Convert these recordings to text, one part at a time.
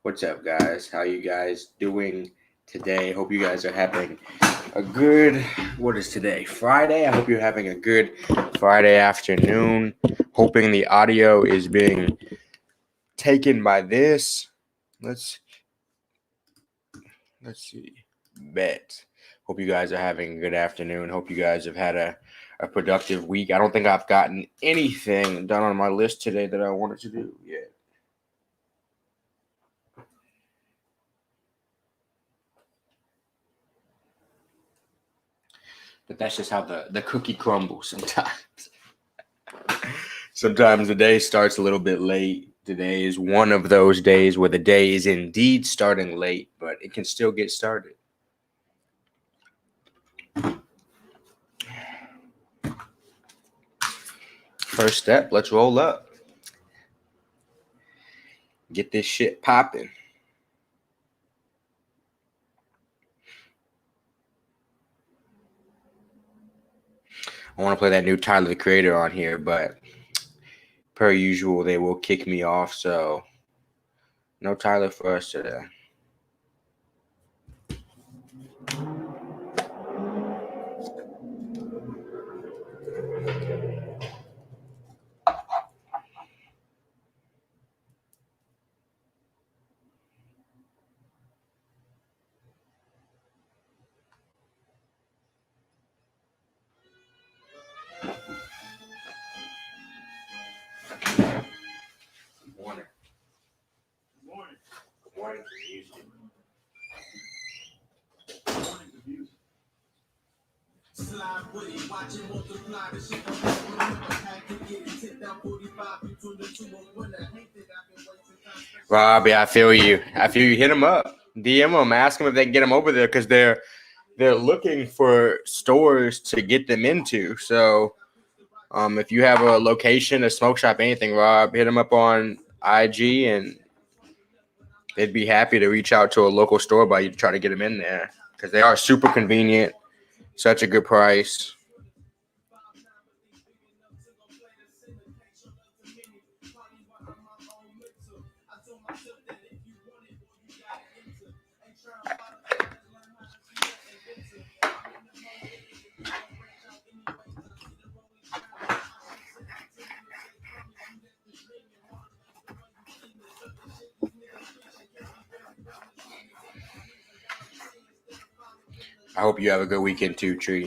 What's up, guys? How you guys doing today? Hope you guys are having a good. What is today? Friday. I hope you're having a good Friday afternoon. Hoping the audio is being taken by this. Let's see. Bet. Hope you guys are having a good afternoon. Hope you guys have had a productive week. I don't think I've gotten anything done on my list today that I wanted to do yet. But that's just how the cookie crumbles sometimes. Sometimes the day starts a little bit late. Today is one of those days where the day is indeed starting late, but it can still get started. First step, let's roll up. Get this shit popping. I want to play that new Tyler the Creator on here, but per usual, they will kick me off, so no Tyler for us today. Morning. Morning. Morning to Houston. Slide with it, watch it multiply the shit. Had to get it, take down 45 between the two of when I hate that I've been wasting time. Robbie, I feel you. Hit him up. DM them, ask them if they can get them over there because they're looking for stores to get them into. So if you have a location, a smoke shop, anything, Rob, hit them up on IG and they'd be happy to reach out to a local store by you to try to get them in there because they are super convenient, such a good price. I hope you have a good weekend too, Tree.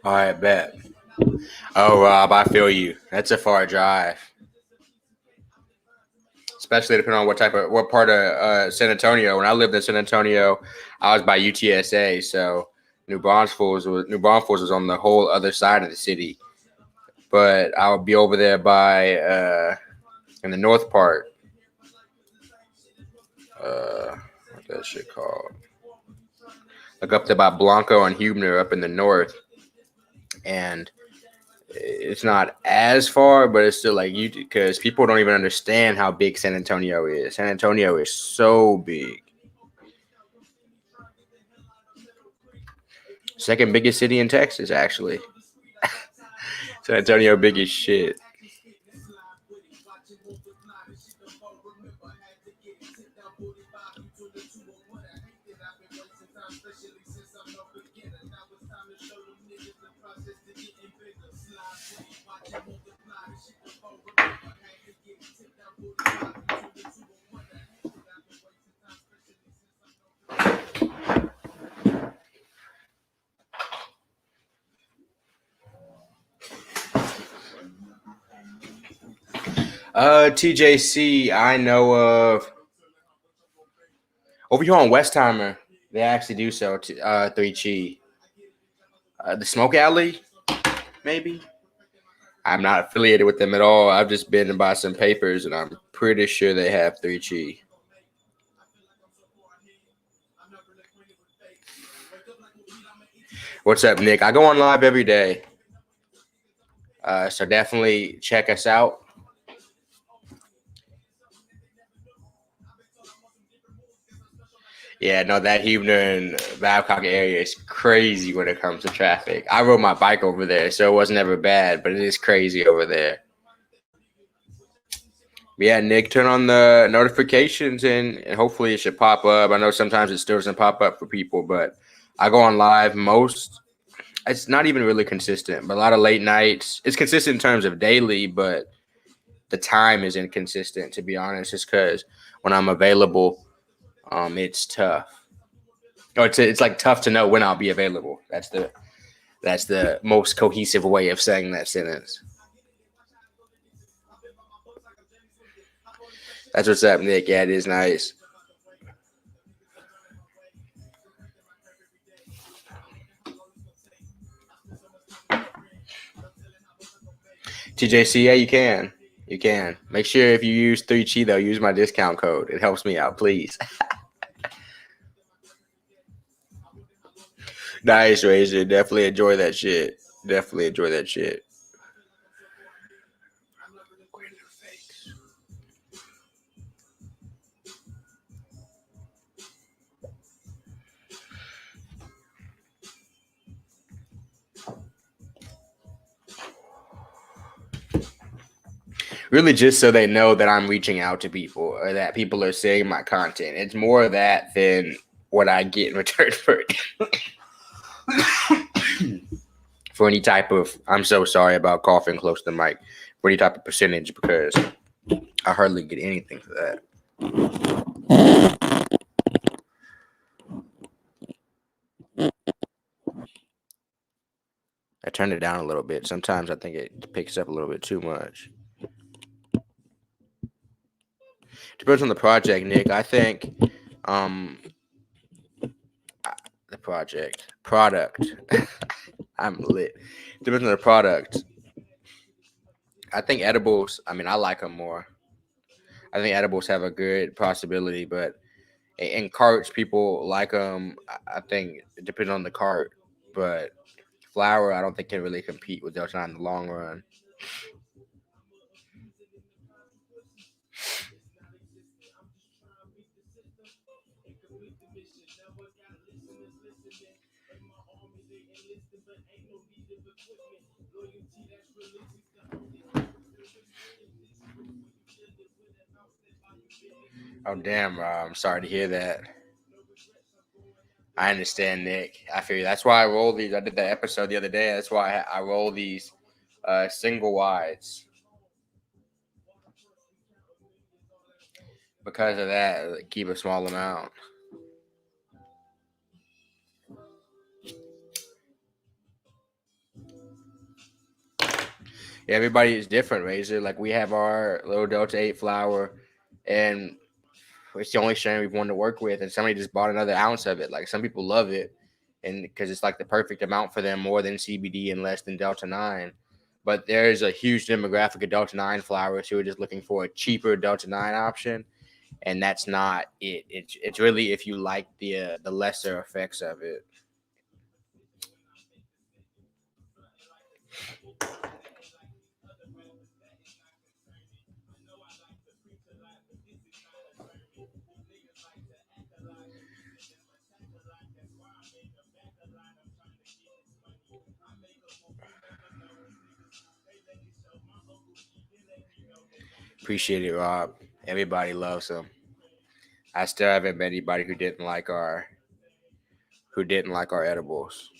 All right, bet. Oh, Rob, I feel you. That's a far drive, especially depending on what part of San Antonio. When I lived in San Antonio, I was by UTSA, so New Braunfels was on the whole other side of the city. But I would be over there by in the north part. What's that shit called? Look up there by Blanco and Huebner up in the north, and it's not as far, but it's still like you because people don't even understand how big San Antonio is. San Antonio is so big. Second biggest city in Texas, actually. San Antonio, big as shit. TJC, I know of. Over here on Westheimer, they actually do sell 3 Chi. The Smoke Alley, maybe. I'm not affiliated with them at all. I've just been to buy some papers, and I'm pretty sure they have 3 Chi. What's up, Nick? I go on live every day. So definitely check us out. Yeah, no, that Huebner and Babcock area is crazy when it comes to traffic. I rode my bike over there, so it wasn't ever bad, but it is crazy over there. Yeah, Nick, turn on the notifications and hopefully it should pop up. I know sometimes it still doesn't pop up for people, but I go on live most. It's not even really consistent, but a lot of late nights. It's consistent in terms of daily, but the time is inconsistent, to be honest, just because when I'm available, it's tough. Or it's like tough to know when I'll be available. That's the most cohesive way of saying that sentence. That's what's up, Nick. Yeah, it is nice. TJC, yeah, you can. You can. Make sure if you use 3Chi though, use my discount code. It helps me out, please. Nice, Razor. Definitely enjoy that shit. Definitely enjoy that shit. Really, just so they know that I'm reaching out to people or that people are seeing my content. It's more of that than what I get in return for it. For any type of, I'm so sorry about coughing close to the mic, for any type of percentage, because I hardly get anything for that. I turned it down a little bit. Sometimes I think it picks up a little bit too much. Depends on the project, Nick. I think the product. I'm lit. Depends on the product. I think edibles. I mean, I like them more. I think edibles have a good possibility, but in carts, people like them. I think it depends on the cart, but flour, I don't think can really compete with Delta 9 in the long run. Oh damn, I'm sorry to hear that. I understand, Nick. I feel you. That's why I roll these. I did that episode the other day. That's why I roll these single wides. Because of that, keep a small amount. Yeah, everybody is different, Razor. Like we have our little Delta 8 flour, and it's the only strain we've wanted to work with. And somebody just bought another ounce of it. Like some people love it, and because it's like the perfect amount for them, more than CBD and less than Delta 9. But there's a huge demographic of Delta 9 flowers who are just looking for a cheaper Delta 9 option, and that's not it. It's really if you like the lesser effects of it. Appreciate it, Rob. Everybody loves them. I still haven't met anybody who didn't like our edibles.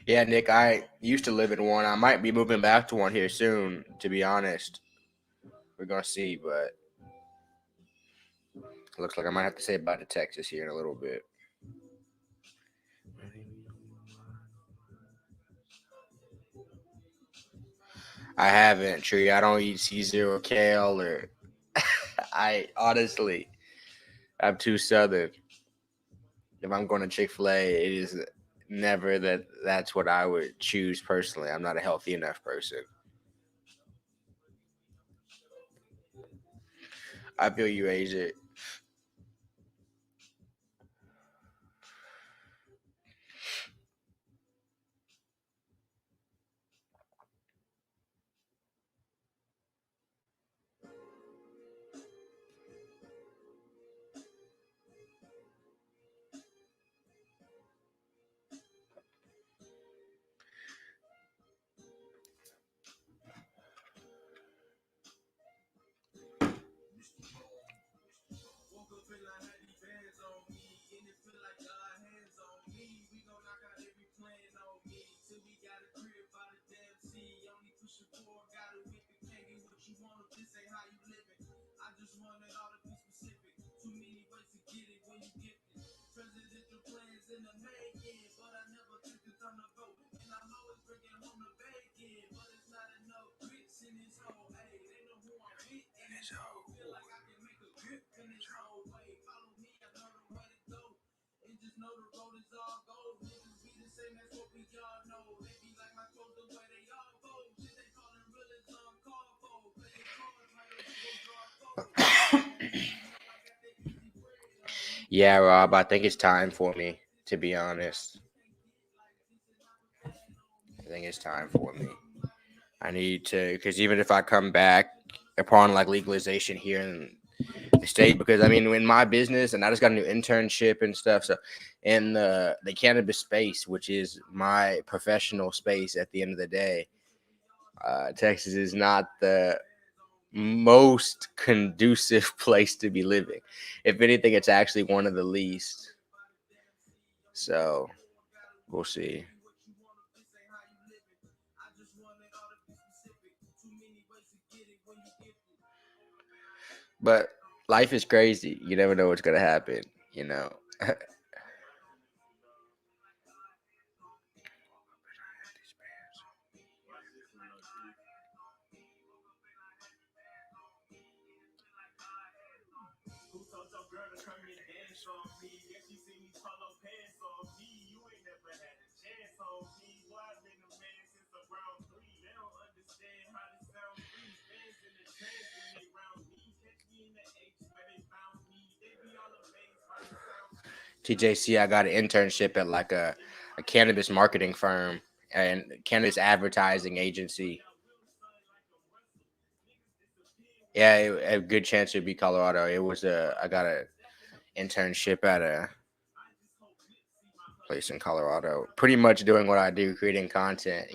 Yeah, Nick, I used to live in one. I might be moving back to one here soon, to be honest. We're going to see, but it looks like I might have to say bye to Texas here in a little bit. I haven't, Tree. I don't eat C0 kale or I honestly, I'm too southern. if I'm going to Chick-fil-A, it is never that's what I would choose personally. I'm not a healthy enough person. I feel you, AJ. Yeah, Rob, I think it's time for me, to be honest. I think it's time for me. I need to, because even if I come back upon like legalization here in the state, because I mean, in my business, and I just got a new internship and stuff. So, in the cannabis space, which is my professional space at the end of the day, Texas is not the most conducive place to be living. If anything, it's actually one of the least. So, we'll see. But life is crazy. You never know what's gonna happen. You know. TJC, I got an internship at like a cannabis marketing firm and cannabis advertising agency. Yeah, a good chance it'd be Colorado. It was I got a internship at a place in Colorado, pretty much doing what I do, creating content,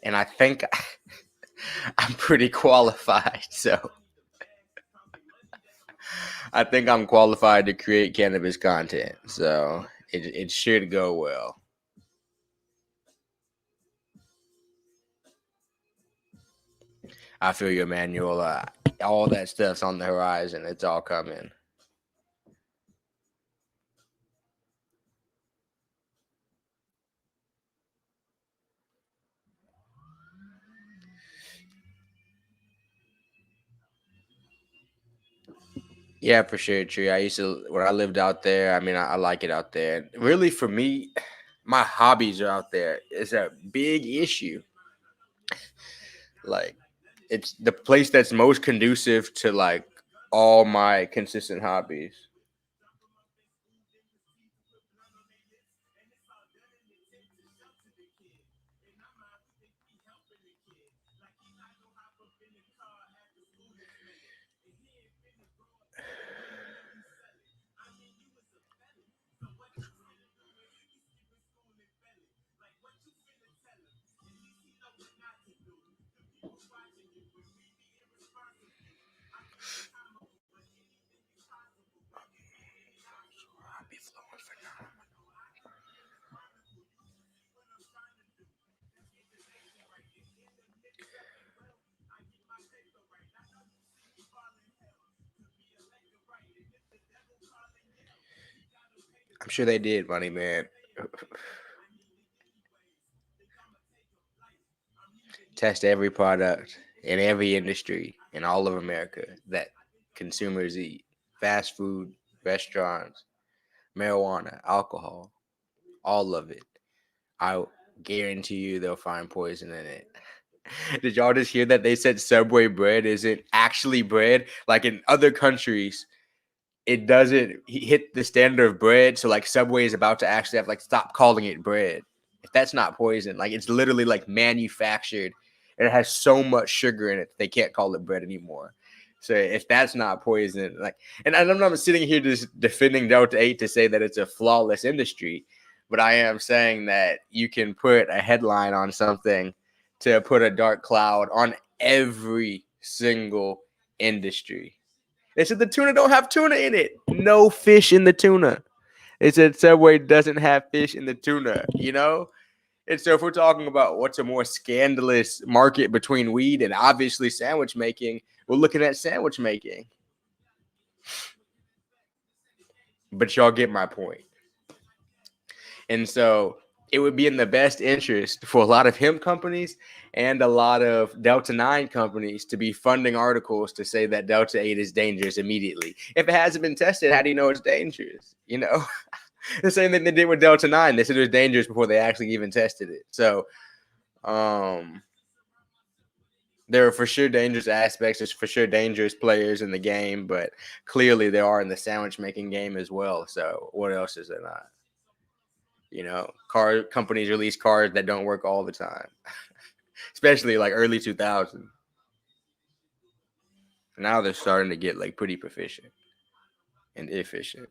and I think I'm pretty qualified. So I think I'm qualified to create cannabis content. So it should go well. I feel you, Emmanuel. All that stuff's on the horizon. It's all coming. Yeah, for sure, true. I used to when I lived out there. I mean, I like it out there. Really, for me, my hobbies are out there. It's a big issue. Like, it's the place that's most conducive to like all my consistent hobbies. I'm sure they did, Money Man. Test every product in every industry in all of America that consumers eat. Fast food, restaurants, marijuana, alcohol, all of it. I guarantee you they'll find poison in it. Did y'all just hear that they said Subway bread isn't actually bread? Like in other countries, it doesn't hit the standard of bread. So like Subway is about to actually have like stop calling it bread. If that's not poison, like it's literally like manufactured and it has so much sugar in it they can't call it bread anymore. So if that's not poison, like, and I'm not sitting here just defending Delta 8 to say that it's a flawless industry, but I am saying that you can put a headline on something to put a dark cloud on every single industry. They said the tuna don't have tuna in it. No fish in the tuna. They said Subway doesn't have fish in the tuna, you know? And so if we're talking about what's a more scandalous market between weed and obviously sandwich making, we're looking at sandwich making. But y'all get my point. And so it would be in the best interest for a lot of hemp companies and a lot of Delta 9 companies to be funding articles to say that Delta 8 is dangerous immediately. If it hasn't been tested, how do you know it's dangerous? You know, the same thing they did with Delta 9. They said it was dangerous before they actually even tested it. So there are for sure dangerous aspects. There's for sure dangerous players in the game, but clearly there are in the sandwich making game as well. So what else is there not? You know, car companies release cars that don't work all the time, especially like early 2000. Now they're starting to get like pretty proficient and efficient.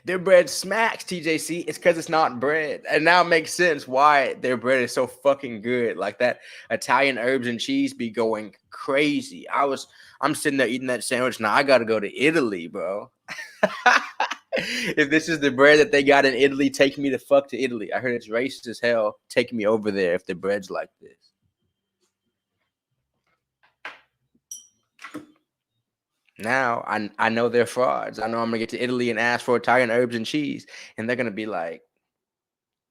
Their bread smacks, TJC. It's because it's not bread. And now it makes sense why their bread is so fucking good. Like that Italian herbs and cheese be going crazy. I'm sitting there eating that sandwich. Now I gotta go to Italy, bro. If this is the bread that they got in Italy, take me the fuck to Italy. I heard it's racist as hell. Take me over there if the bread's like this. Now I know they're frauds. I know I'm gonna get to Italy and ask for Italian herbs and cheese, and they're gonna be like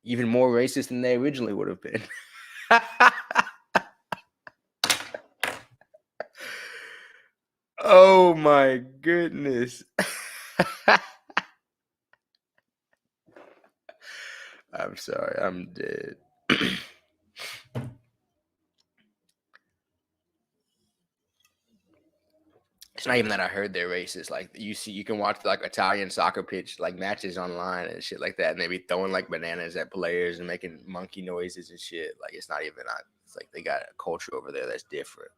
even more racist than they originally would have been. Oh my goodness. I'm sorry, I'm dead. It's not even that I heard they're racist. Like you can watch like Italian soccer pitch like matches online and shit like that, and they be throwing like bananas at players and making monkey noises and shit. Like it's not even. It's like they got a culture over there that's different,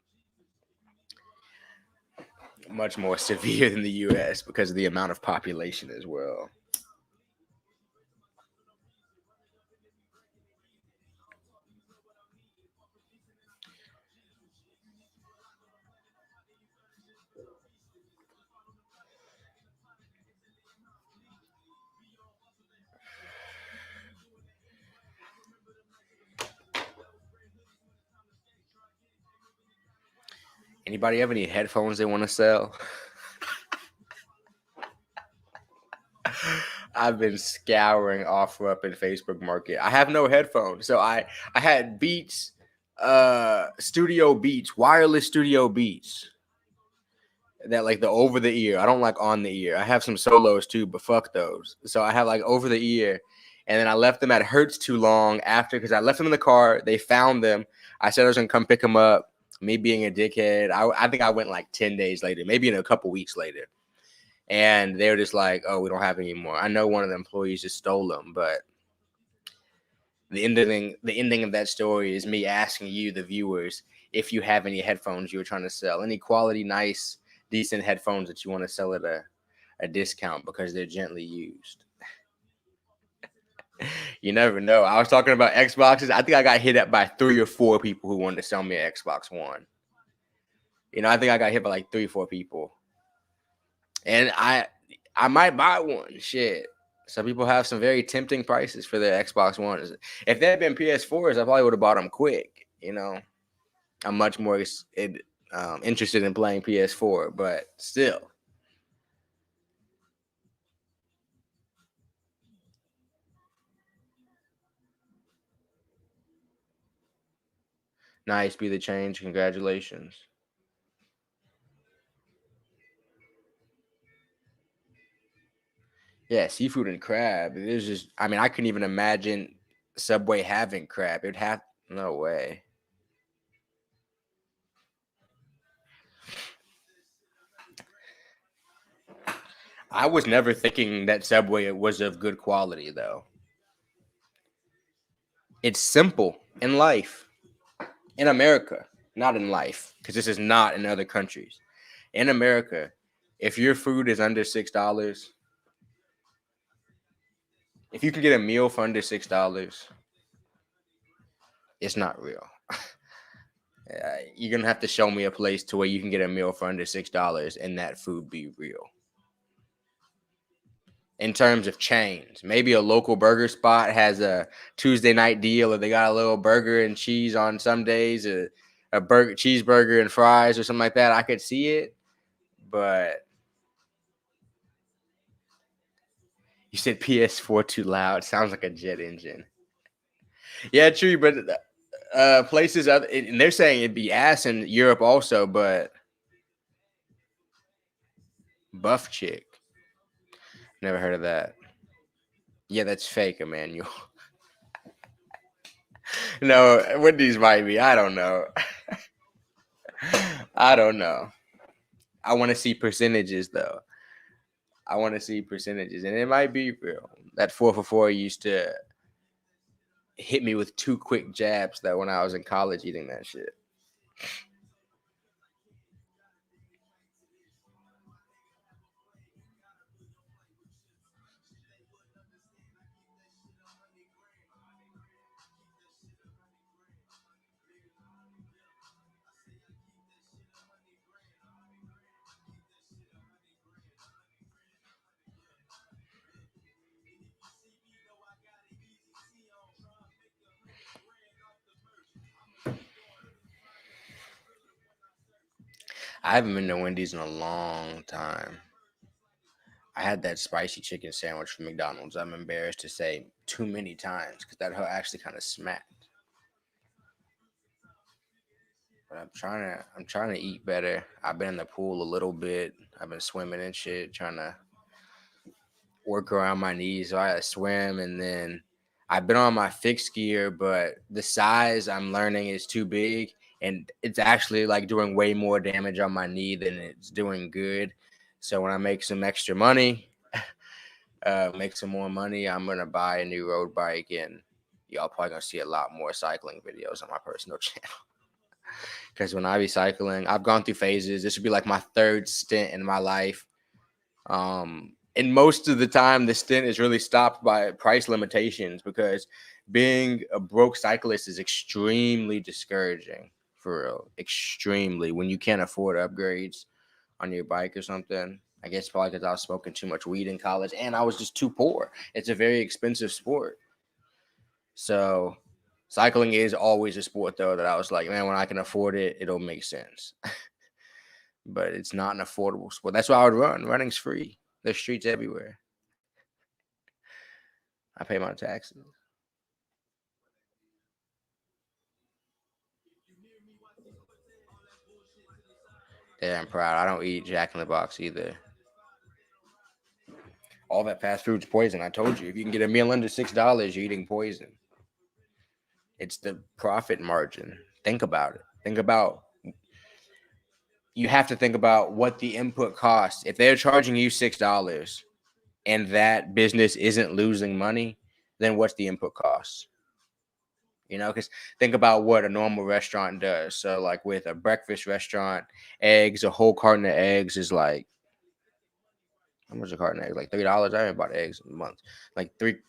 much more severe than the U.S. because of the amount of population as well. Anybody have any headphones they want to sell? I've been scouring OfferUp and Facebook Market. I have no headphones, so I had Beats, Studio Beats, wireless Studio Beats. That like the over the ear. I don't like on the ear. I have some solos too, but fuck those. So I have like over the ear, and then I left them at Hertz too long after because I left them in the car. They found them. I said I was gonna come pick them up. Me being a dickhead, I think I went like 10 days later, maybe in a couple weeks later. And they were just like, "Oh, we don't have any more." I know one of the employees just stole them, but the ending of that story is me asking you, the viewers, if you have any headphones you were trying to sell, any quality, nice, decent headphones that you want to sell at a discount because they're gently used. You never know. I was talking about Xboxes. I think I got hit up by 3 or 4 people who wanted to sell me an Xbox One. You know, I think I got hit by like 3 or 4 people. And I might buy one. Shit. Some people have some very tempting prices for their Xbox Ones. If they had been PS4s, I probably would have bought them quick. You know, I'm much more interested in playing PS4, but still. Nice, be the change. Congratulations. Yeah, seafood and crab. It is just. I mean, I couldn't even imagine Subway having crab. It'd have no way. I was never thinking that Subway was of good quality though. It's simple in life. In America, not in life, because this is not in other countries. In America, if your food is under $6, if you can get a meal for under $6, it's not real. You're gonna have to show me a place to where you can get a meal for under $6 and that food be real. In terms of chains, maybe a local burger spot has a Tuesday night deal, or they got a little burger and cheese on some days, a burger, cheeseburger and fries, or something like that. I could see it, but you said PS4 too loud. Sounds like a jet engine. Yeah, true, but places other, and they're saying it'd be ass in Europe also, but buff chick. Never heard of that. Yeah, that's fake, Emmanuel. No, Wendy's might be. I don't know. I don't know. I want to see percentages though. I want to see percentages, and it might be real. That 4 for $4 used to hit me with 2 quick jabs that when I was in college eating that shit. I haven't been to Wendy's in a long time. I had that spicy chicken sandwich from McDonald's. I'm embarrassed to say too many times because that actually kind of smacked. But I'm trying to eat better. I've been in the pool a little bit. I've been swimming and shit, trying to work around my knees. So I swim, and then I've been on my fixed gear, but the size I'm learning is too big, and it's actually like doing way more damage on my knee than it's doing good. So when I make some extra money, make some more money, I'm gonna buy a new road bike, and y'all probably gonna see a lot more cycling videos on my personal channel. Because when I be cycling, I've gone through phases. This would be like my third stint in my life. And most of the time, the stint is really stopped by price limitations because being a broke cyclist is extremely discouraging, for real. Extremely. When you can't afford upgrades on your bike or something. I guess probably because I was smoking too much weed in college and I was just too poor. It's a very expensive sport. So cycling is always a sport though that I was like, man, when I can afford it, it'll make sense. But it's not an affordable sport. That's why I would run. Running's free. There's streets everywhere. I pay my taxes. Yeah, I'm proud. I don't eat Jack in the Box either. All that fast food's poison. I told you, if you can get a meal under $6, you're eating poison. It's the profit margin. Think about it. Think about you have to think about what the input costs. If they're charging you $6 and that business isn't losing money, then what's the input cost? Because think about what a normal restaurant does. So, like with a breakfast restaurant, eggs, a whole carton of eggs is like how much a carton of eggs? Like $3. I haven't bought eggs in a month. Like three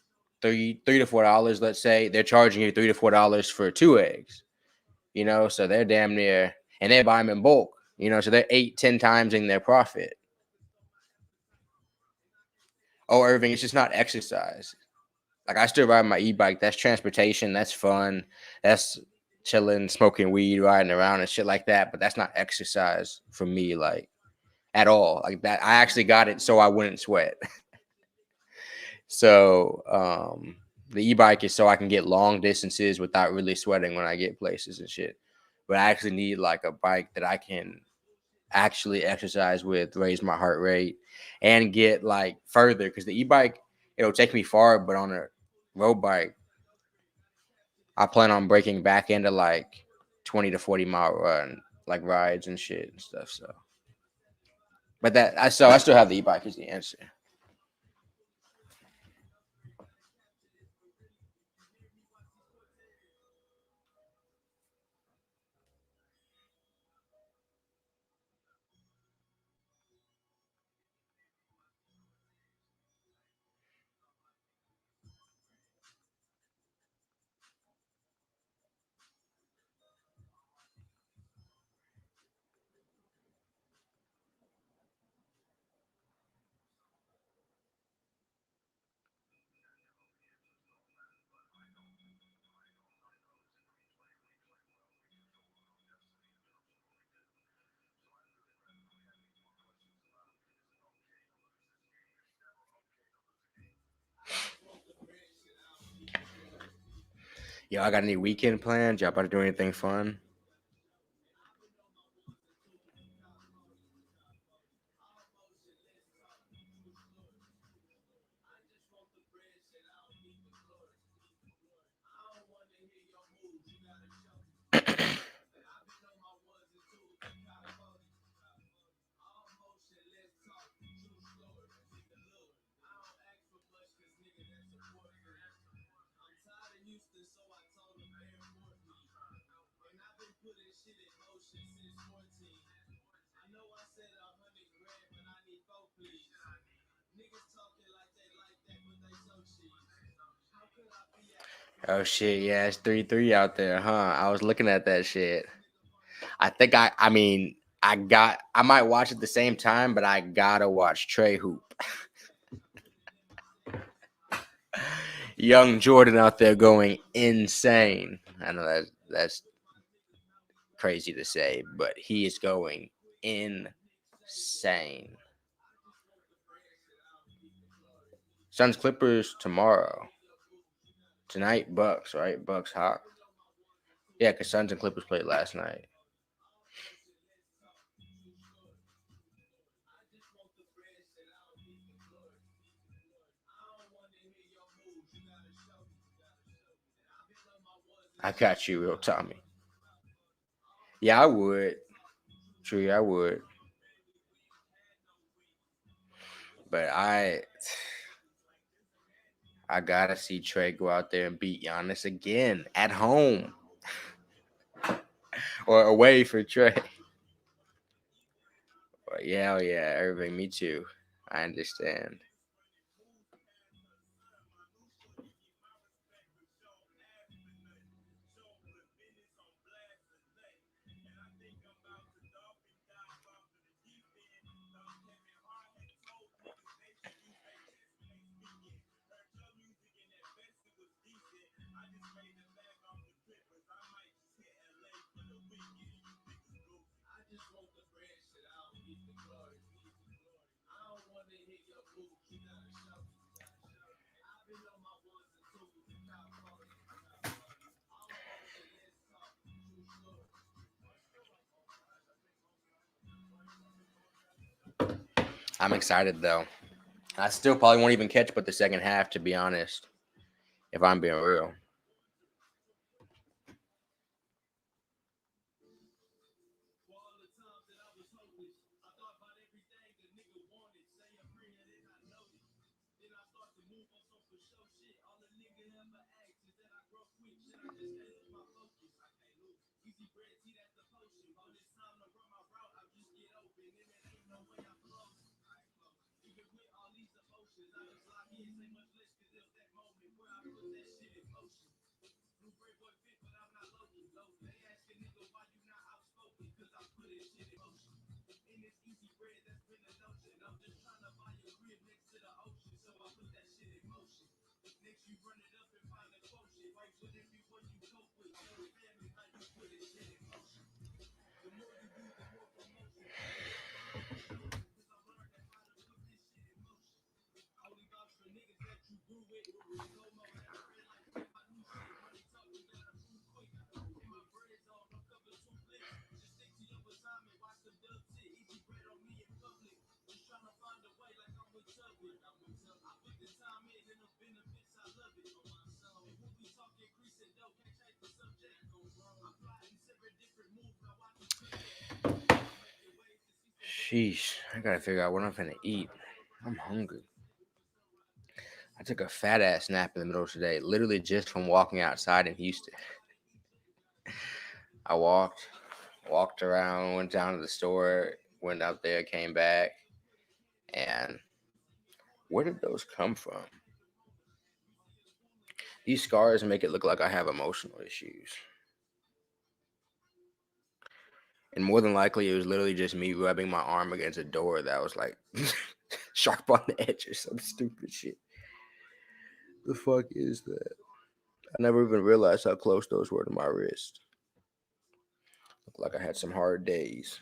to $4. Let's say they're charging you $3 to $4 for 2 eggs. So they're damn near, and they buy them in bulk. So they're 8-10 times in their profit. Oh, Irving, it's just not exercise. Like I still ride my e-bike. That's transportation. That's fun. That's chilling, smoking weed, riding around and shit like that. But that's not exercise for me, like at all. Like that, I actually got it so I wouldn't sweat. So the e-bike is so I can get long distances without really sweating when I get places and shit. But I actually need like a bike that I can actually exercise with, raise my heart rate, and get like further. Because the e-bike, it'll take me far, but on a road bike, I plan on breaking back into like 20 to 40 mile run, like rides and shit and stuff. So, but I still have the e-bike is the answer. Yo, I got any weekend plans? Y'all about to do anything fun? Oh shit, yeah, it's 3-3 out there, huh? I was looking at that shit. I mean, I might watch at the same time, but I gotta watch Trey hoop. Young Jordan out there going insane. I know that's crazy to say, but he is going insane. Suns Clippers tomorrow. Tonight Bucks, right? Bucks Hawks. Yeah, because Suns and Clippers played last night. I got you, real Tommy. Yeah, I would. True, I would. But I gotta see Trey go out there and beat Giannis again at home or away for Trey. But yeah, oh yeah, Irving, me too. I understand. I'm excited though. I still probably won't even catch but the second half, to be honest, if I'm being real. Sheesh, I gotta figure out what I'm finna eat. I'm hungry. I took a fat ass nap in the middle of today, literally just from walking outside in Houston. I walked around, went down to the store, went up there, came back, and where did those come from? These scars make it look like I have emotional issues. And more than likely, it was literally just me rubbing my arm against a door that was like sharp on the edge or some stupid shit. The fuck is that? I never even realized how close those were to my wrist. Looked like I had some hard days.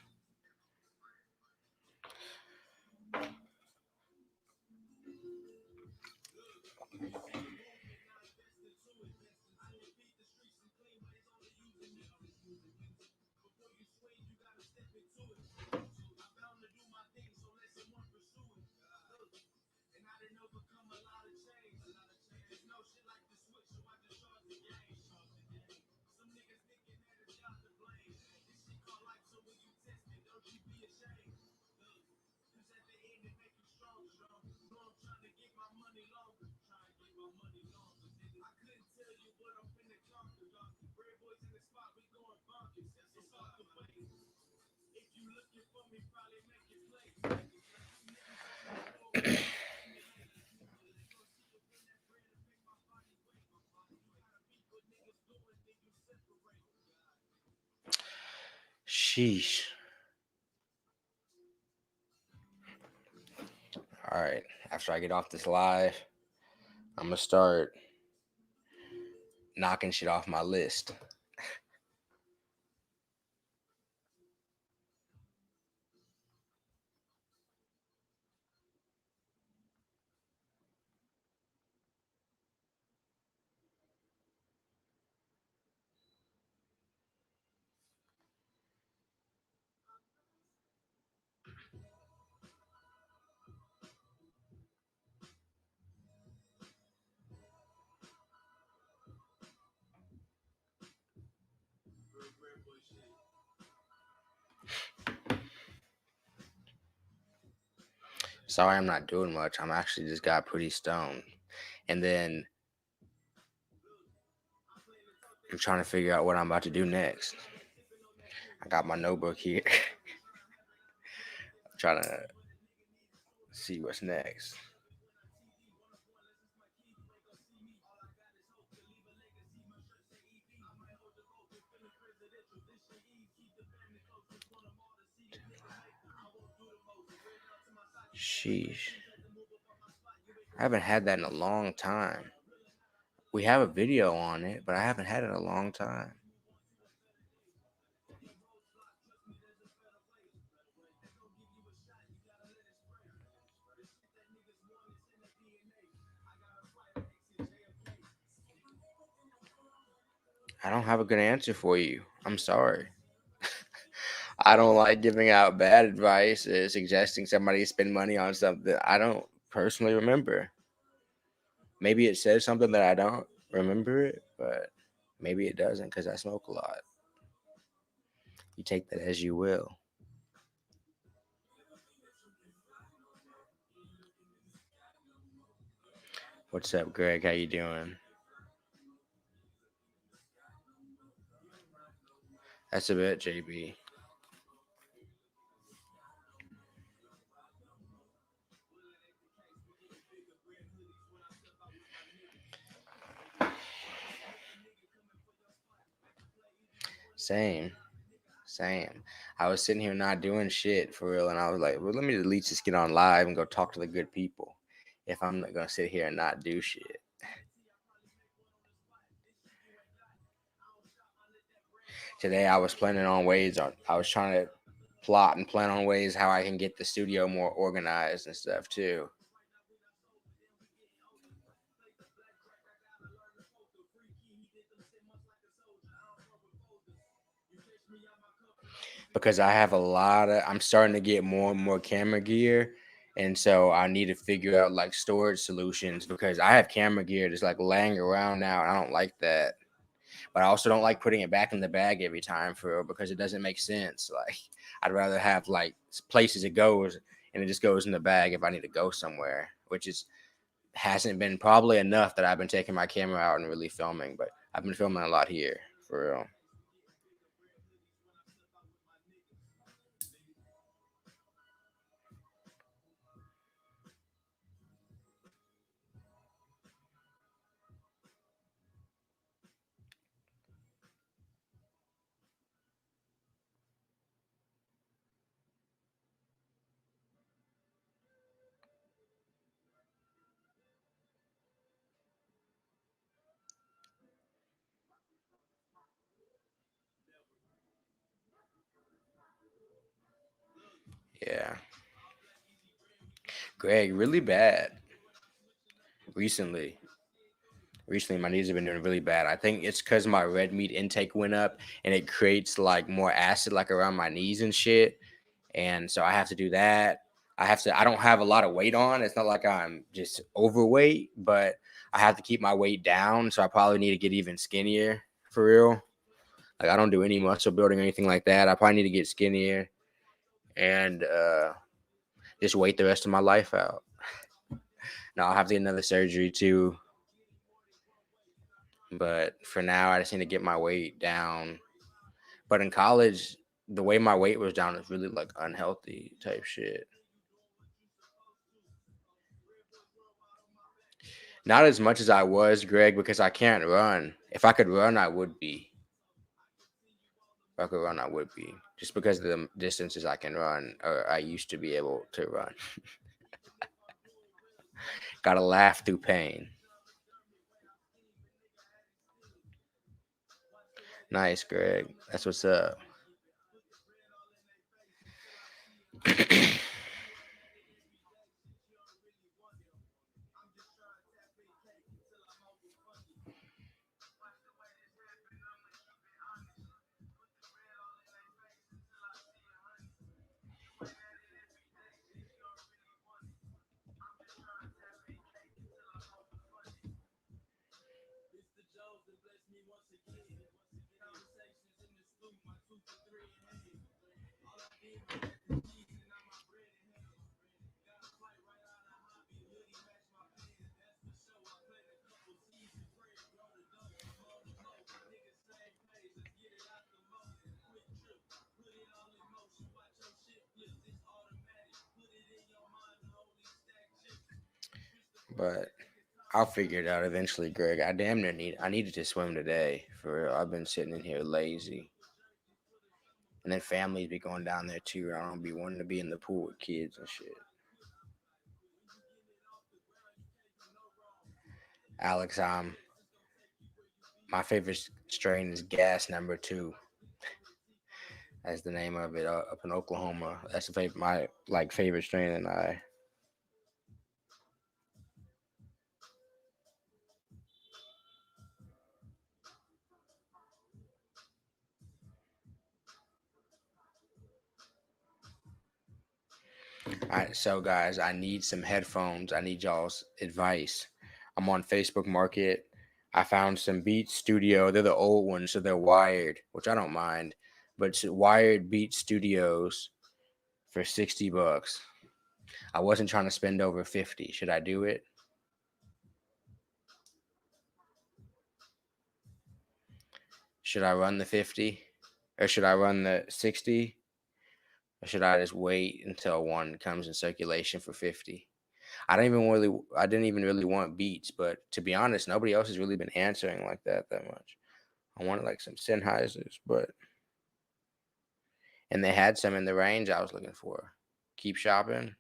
Sheesh. All right. After I get off this live, I'm gonna start knocking shit off my list. Sorry, I'm not doing much. I'm actually just got pretty stoned. And then I'm trying to figure out what I'm about to do next. I got my notebook here. I'm trying to see what's next. Sheesh. I haven't had that in a long time. We have a video on it, but I haven't had it in a long time. I don't have a good answer for you. I'm sorry. I don't like giving out bad advice or suggesting somebody spend money on something I don't personally remember. Maybe it says something that I don't remember it, but maybe it doesn't because I smoke a lot. You take that as you will. What's up, Greg? How you doing? That's a bit, JB. Same, same. I was sitting here not doing shit for real, and I was like, well, let me at least just get on live and go talk to the good people. If I'm not gonna sit here and not do shit. Today I was planning on ways on. I was trying to plot and plan on ways how I can get the studio more organized and stuff too. Because I have a lot of. I'm starting to get more and more camera gear, And so I need to figure out like storage solutions because I have camera gear that's like laying around now, and I don't like that. But I also don't like putting it back in the bag every time for real because it doesn't make sense. Like I'd rather have like places it goes and it just goes in the bag if I need to go somewhere, which is hasn't been probably enough that I've been taking my camera out and really filming, but I've been filming a lot here for real. Yeah. Greg, really bad recently. Recently, my knees have been doing really bad. I think it's because my red meat intake went up and it creates like more acid like around my knees and shit. And so I have to do that. I don't have a lot of weight on. It's not like I'm just overweight, but I have to keep my weight down. So I probably need to get even skinnier for real. Like I don't do any muscle building or anything like that. I probably need to get skinnier and just wait the rest of my life out. Now I'll have to get another surgery too. But for now, I just need to get my weight down. But in college, the way my weight was down is really like unhealthy type shit. Not as much as I was, Greg, because I can't run. If I could run, I would be. If I could run, I would be. Just because of the distances I can run, or I used to be able to run. Gotta laugh through pain. Nice, Greg. That's what's up. But I'll figure it out eventually, Greg. I needed to swim today. For real. I've been sitting in here lazy. And then families be going down there too. And I don't be wanting to be in the pool with kids and shit. Alex, my favorite strain is gas number 2. That's the name of it up in Oklahoma. That's my like favorite strain, and I. All right, so guys, I need some headphones. I need y'all's advice. I'm on Facebook Market. I found some Beats Studio. They're the old ones, so they're wired, which I don't mind. But it's wired Beats Studios for $60. I wasn't trying to spend over 50. Should I do it? Should I run the 50? Or should I run the 60? Or should I just wait until one comes in circulation for 50? I didn't even really want Beats, but to be honest, nobody else has really been answering like that much. I wanted like some Sennheisers, but and they had some in the range I was looking for. Keep shopping.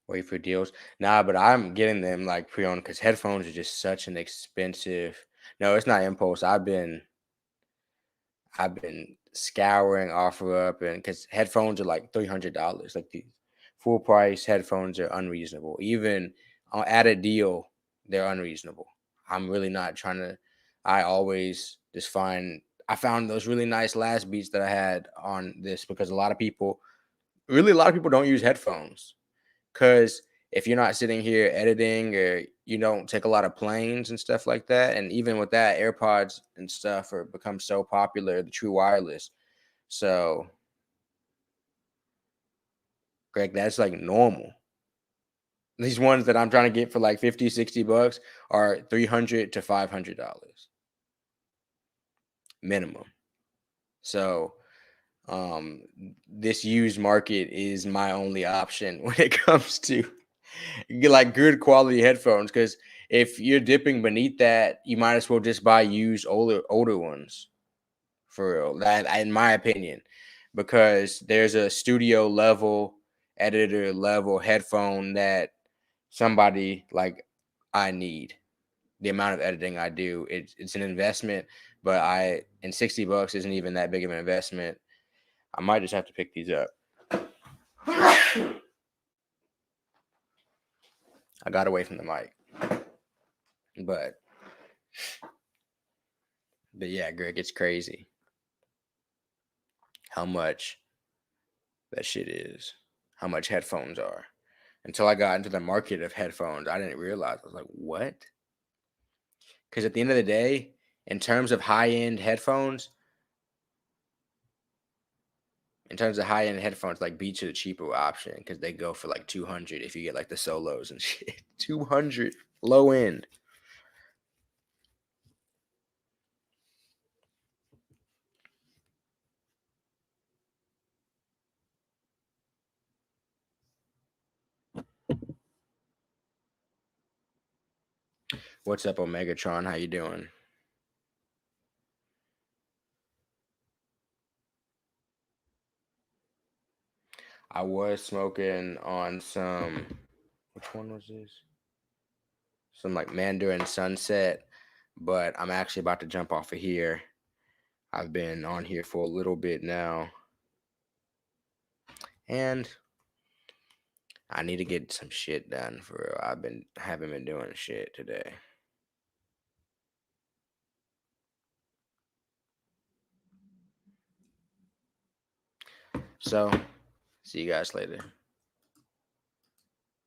Wait for deals. Nah, but I'm getting them like pre-owned because headphones are just such an expensive. No, it's not impulse. I've been scouring OfferUp and because headphones are like $300, like these full price headphones are unreasonable. Even at a deal, they're unreasonable. I'm really not trying to. I always just find. I found those really nice last beats that I had on this because a lot of people don't use headphones. Because if you're not sitting here editing or you don't take a lot of planes and stuff like that, and even with that, AirPods and stuff are become so popular, the true wireless. So, Greg, that's like normal. These ones that I'm trying to get for like 50, $60 are $300 to $500 minimum. So, this used market is my only option when it comes to get like good quality headphones. Because if you're dipping beneath that, you might as well just buy used older ones for real. That, in my opinion, because there's a studio level, editor level headphone that somebody like I need. The amount of editing I do, it's an investment, but and $60 isn't even that big of an investment. I might just have to pick these up. I got away from the mic. But yeah, Greg, it's crazy how much that shit is, how much headphones are. Until I got into the market of headphones, I didn't realize. I was like, what? Because at the end of the day, in terms of high-end headphones, like Beats are the cheaper option because they go for like 200 if you get like the solos and shit. 200 low end. What's up, Omegatron? How you doing? I was smoking on some. Which one was this? Some like Mandarin Sunset, but I'm actually about to jump off of here. I've been on here for a little bit now, and I need to get some shit done for real. Haven't been doing shit today. So, see you guys later.